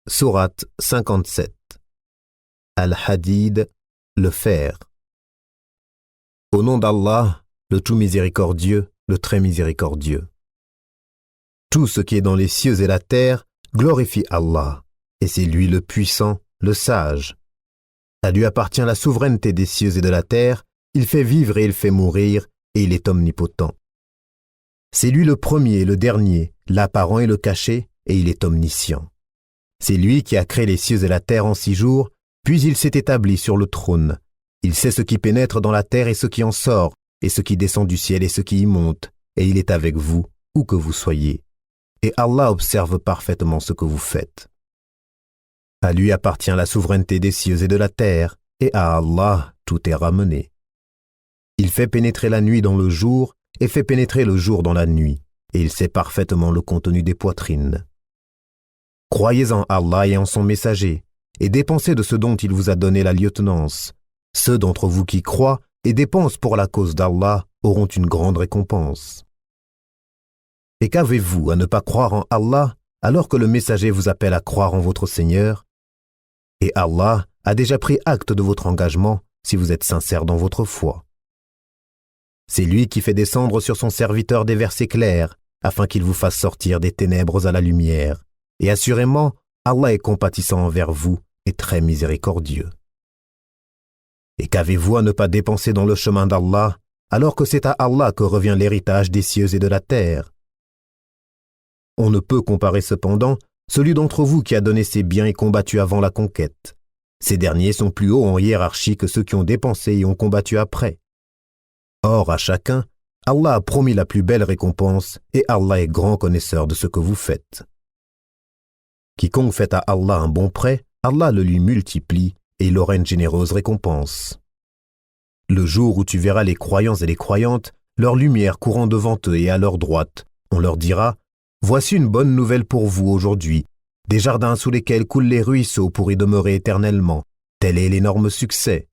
Sourate 57. Al-Hadid, le fer. Au nom d'Allah, le tout miséricordieux, le très miséricordieux. Tout ce qui est dans les cieux et la terre glorifie Allah, et c'est lui le puissant, le sage. À lui appartient la souveraineté des cieux et de la terre, il fait vivre et il fait mourir, et il est omnipotent. C'est lui le premier et le dernier, l'apparent et le caché, et il est omniscient. C'est lui qui a créé les cieux et la terre en 6 jours, puis il s'est établi sur le trône. Il sait ce qui pénètre dans la terre et ce qui en sort, et ce qui descend du ciel et ce qui y monte, et il est avec vous, où que vous soyez. Et Allah observe parfaitement ce que vous faites. À lui appartient la souveraineté des cieux et de la terre, et à Allah tout est ramené. Il fait pénétrer la nuit dans le jour, et fait pénétrer le jour dans la nuit, et il sait parfaitement le contenu des poitrines. Croyez en Allah et en son messager, et dépensez de ce dont il vous a donné la lieutenance. Ceux d'entre vous qui croient et dépensent pour la cause d'Allah auront une grande récompense. Et qu'avez-vous à ne pas croire en Allah alors que le messager vous appelle à croire en votre Seigneur? Et Allah a déjà pris acte de votre engagement si vous êtes sincère dans votre foi. C'est lui qui fait descendre sur son serviteur des versets clairs afin qu'il vous fasse sortir des ténèbres à la lumière. Et assurément, Allah est compatissant envers vous et très miséricordieux. Et qu'avez-vous à ne pas dépenser dans le chemin d'Allah, alors que c'est à Allah que revient l'héritage des cieux et de la terre? On ne peut comparer cependant celui d'entre vous qui a donné ses biens et combattu avant la conquête. Ces derniers sont plus hauts en hiérarchie que ceux qui ont dépensé et ont combattu après. Or, à chacun, Allah a promis la plus belle récompense et Allah est grand connaisseur de ce que vous faites. Quiconque fait à Allah un bon prêt, Allah le lui multiplie et il aura une généreuse récompense. Le jour où tu verras les croyants et les croyantes, leur lumière courant devant eux et à leur droite, on leur dira « Voici une bonne nouvelle pour vous aujourd'hui, des jardins sous lesquels coulent les ruisseaux pour y demeurer éternellement. Tel est l'énorme succès. »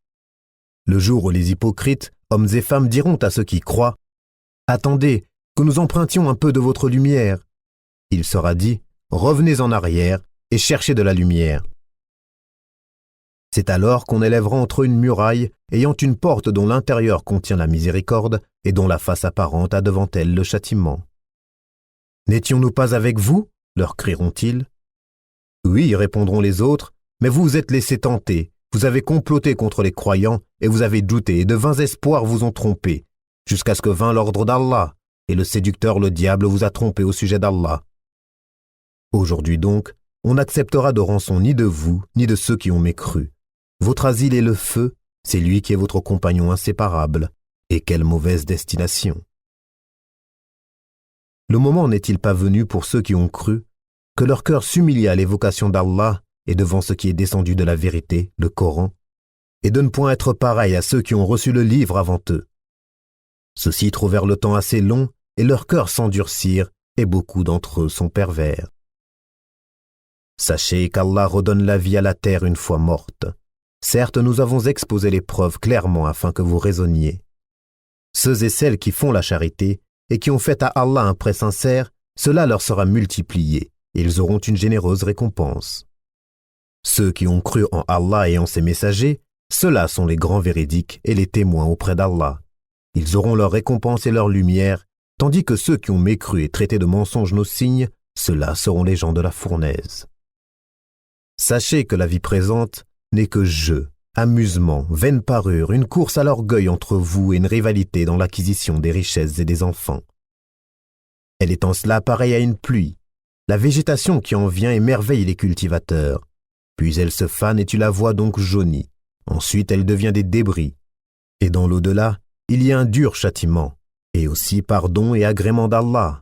Le jour où les hypocrites, hommes et femmes, diront à ceux qui croient « Attendez, que nous empruntions un peu de votre lumière. » Il sera dit « Revenez en arrière et cherchez de la lumière. » C'est alors qu'on élèvera entre eux une muraille ayant une porte dont l'intérieur contient la miséricorde et dont la face apparente a devant elle le châtiment. « N'étions-nous pas avec vous ?» leur crieront-ils. « Oui, répondront les autres, mais vous vous êtes laissés tenter, vous avez comploté contre les croyants et vous avez douté et de vains espoirs vous ont trompé, jusqu'à ce que vint l'ordre d'Allah, et le séducteur le diable vous a trompé au sujet d'Allah. Aujourd'hui donc, on n'acceptera de rançon ni de vous, ni de ceux qui ont mécru. Votre asile est le feu, c'est lui qui est votre compagnon inséparable. Et quelle mauvaise destination! Le moment n'est-il pas venu pour ceux qui ont cru, que leur cœur s'humilie à l'évocation d'Allah et devant ce qui est descendu de la vérité, le Coran, et de ne point être pareil à ceux qui ont reçu le livre avant eux. Ceux-ci trouvèrent le temps assez long et leurs cœurs s'endurcirent, et beaucoup d'entre eux sont pervers. Sachez qu'Allah redonne la vie à la terre une fois morte. Certes, nous avons exposé les preuves clairement afin que vous raisonniez. Ceux et celles qui font la charité et qui ont fait à Allah un prêt sincère, cela leur sera multiplié et ils auront une généreuse récompense. Ceux qui ont cru en Allah et en ses messagers, ceux-là sont les grands véridiques et les témoins auprès d'Allah. Ils auront leur récompense et leur lumière, tandis que ceux qui ont mécru et traité de mensonges nos signes, ceux-là seront les gens de la fournaise. Sachez que la vie présente n'est que jeu, amusement, vaine parure, une course à l'orgueil entre vous et une rivalité dans l'acquisition des richesses et des enfants. Elle est en cela pareille à une pluie. La végétation qui en vient émerveille les cultivateurs. Puis elle se fane et tu la vois donc jaunie. Ensuite elle devient des débris. Et dans l'au-delà, il y a un dur châtiment, et aussi pardon et agrément d'Allah.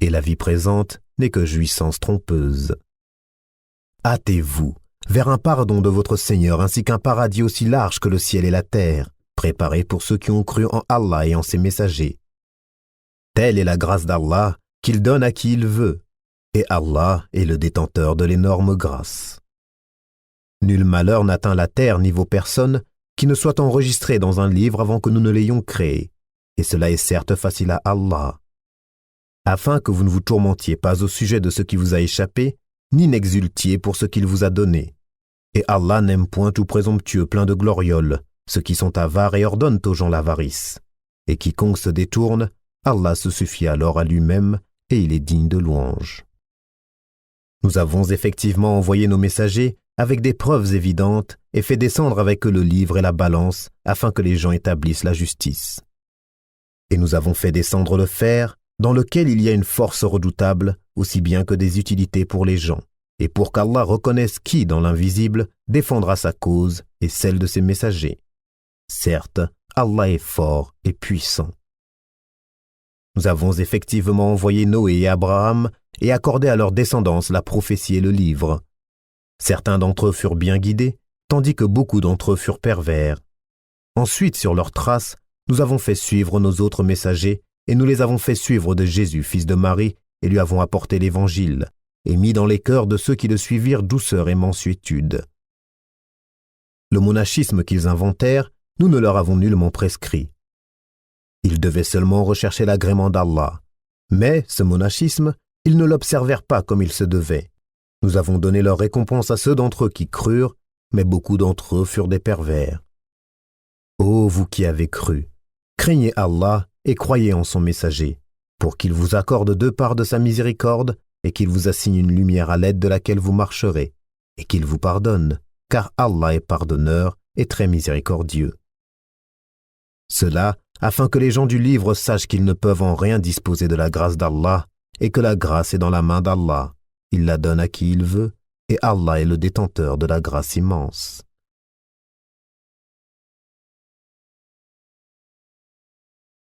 Et la vie présente n'est que jouissance trompeuse. Hâtez-vous vers un pardon de votre Seigneur ainsi qu'un paradis aussi large que le ciel et la terre, préparé pour ceux qui ont cru en Allah et en ses messagers. Telle est la grâce d'Allah qu'il donne à qui il veut, et Allah est le détenteur de l'énorme grâce. Nul malheur n'atteint la terre ni vos personnes qui ne soit enregistré dans un livre avant que nous ne l'ayons créé, et cela est certes facile à Allah. Afin que vous ne vous tourmentiez pas au sujet de ce qui vous a échappé, ni n'exultiez pour ce qu'il vous a donné. Et Allah n'aime point tout présomptueux plein de glorioles, ceux qui sont avares et ordonnent aux gens l'avarice. Et quiconque se détourne, Allah se suffit alors à lui-même et il est digne de louange. Nous avons effectivement envoyé nos messagers avec des preuves évidentes et fait descendre avec eux le livre et la balance afin que les gens établissent la justice. Et nous avons fait descendre le fer, dans lequel il y a une force redoutable, aussi bien que des utilités pour les gens, et pour qu'Allah reconnaisse qui, dans l'invisible, défendra sa cause et celle de ses messagers. Certes, Allah est fort et puissant. Nous avons effectivement envoyé Noé et Abraham et accordé à leur descendance la prophétie et le livre. Certains d'entre eux furent bien guidés, tandis que beaucoup d'entre eux furent pervers. Ensuite, sur leurs traces, nous avons fait suivre nos autres messagers et nous les avons fait suivre de Jésus, fils de Marie, et lui avons apporté l'Évangile, et mis dans les cœurs de ceux qui le suivirent douceur et mansuétude. Le monachisme qu'ils inventèrent, nous ne leur avons nullement prescrit. Ils devaient seulement rechercher l'agrément d'Allah. Mais ce monachisme, ils ne l'observèrent pas comme il se devait. Nous avons donné leur récompense à ceux d'entre eux qui crurent, mais beaucoup d'entre eux furent des pervers. Ô vous qui avez cru, craignez Allah et croyez en son messager, pour qu'il vous accorde deux parts de sa miséricorde et qu'il vous assigne une lumière à l'aide de laquelle vous marcherez, et qu'il vous pardonne, car Allah est pardonneur et très miséricordieux. Cela afin que les gens du livre sachent qu'ils ne peuvent en rien disposer de la grâce d'Allah et que la grâce est dans la main d'Allah. Il la donne à qui il veut et Allah est le détenteur de la grâce immense.